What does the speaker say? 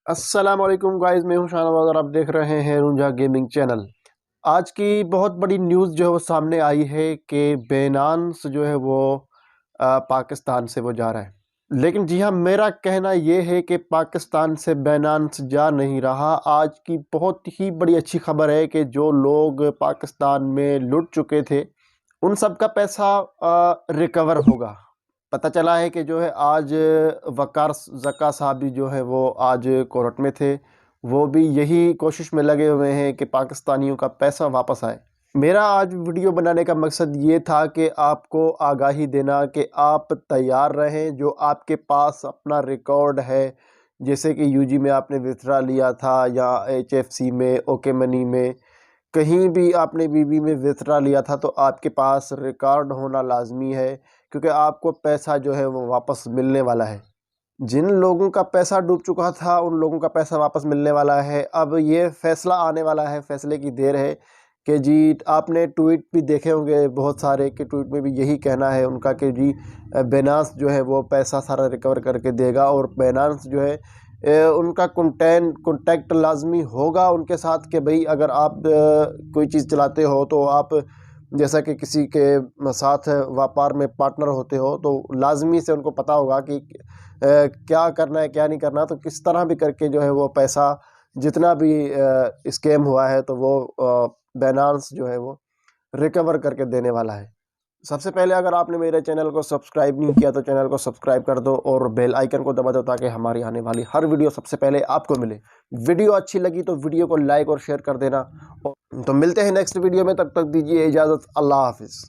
السلام علیکم گائز، میں ہوں شاہ نواز اور آپ دیکھ رہے ہیں رونجھا گیمنگ چینل۔ آج کی بہت بڑی نیوز جو ہے وہ سامنے آئی ہے کہ بینانس جو ہے وہ پاکستان سے وہ جا رہا ہے۔ لیکن جی ہاں، میرا کہنا یہ ہے کہ پاکستان سے بینانس جا نہیں رہا۔ آج کی بہت ہی بڑی اچھی خبر ہے کہ جو لوگ پاکستان میں لٹ چکے تھے ان سب کا پیسہ ریکور ہوگا۔ پتہ چلا ہے کہ جو ہے آج وقار زکا صاحب بھی جو ہے وہ آج کورٹ میں تھے، وہ بھی یہی کوشش میں لگے ہوئے ہیں کہ پاکستانیوں کا پیسہ واپس آئے۔ میرا آج ویڈیو بنانے کا مقصد یہ تھا کہ آپ کو آگاہی دینا کہ آپ تیار رہیں۔ جو آپ کے پاس اپنا ریکارڈ ہے، جیسے کہ یو جی میں آپ نے وتھڈرا لیا تھا یا ایچ ایف سی میں، اوکے منی میں، کہیں بھی آپ نے بی بی میں وتھڈرا لیا تھا تو آپ کے پاس ریکارڈ ہونا لازمی ہے، کیونکہ آپ کو پیسہ جو ہے وہ واپس ملنے والا ہے۔ جن لوگوں کا پیسہ ڈوب چکا تھا ان لوگوں کا پیسہ واپس ملنے والا ہے۔ اب یہ فیصلہ آنے والا ہے، فیصلے کی دیر ہے کہ جی آپ نے ٹویٹ بھی دیکھے ہوں گے بہت سارے کہ ٹویٹ میں بھی یہی کہنا ہے ان کا کہ جی بینانس جو ہے وہ پیسہ سارا ریکور کر کے دے گا، اور بینانس جو ہے ان کا کنٹیکٹ لازمی ہوگا ان کے ساتھ کہ بھئی اگر آپ کوئی چیز چلاتے ہو تو آپ جیسا کہ کسی کے ساتھ واپار میں پارٹنر ہوتے ہو تو لازمی سے ان کو پتہ ہوگا کہ کیا کرنا ہے کیا نہیں کرنا، تو کس طرح بھی کر کے جو ہے وہ پیسہ جتنا بھی اسکیم ہوا ہے تو وہ بینانس جو ہے وہ ریکور کر کے دینے والا ہے۔ سب سے پہلے اگر آپ نے میرے چینل کو سبسکرائب نہیں کیا تو چینل کو سبسکرائب کر دو اور بیل آئیکن کو دبا دو تاکہ ہماری آنے والی ہر ویڈیو سب سے پہلے آپ کو ملے۔ ویڈیو اچھی لگی تو ویڈیو کو لائک اور شیئر کر دینا۔ تو ملتے ہیں نیکسٹ ویڈیو میں، تب تک دیجیے اجازت، اللہ حافظ۔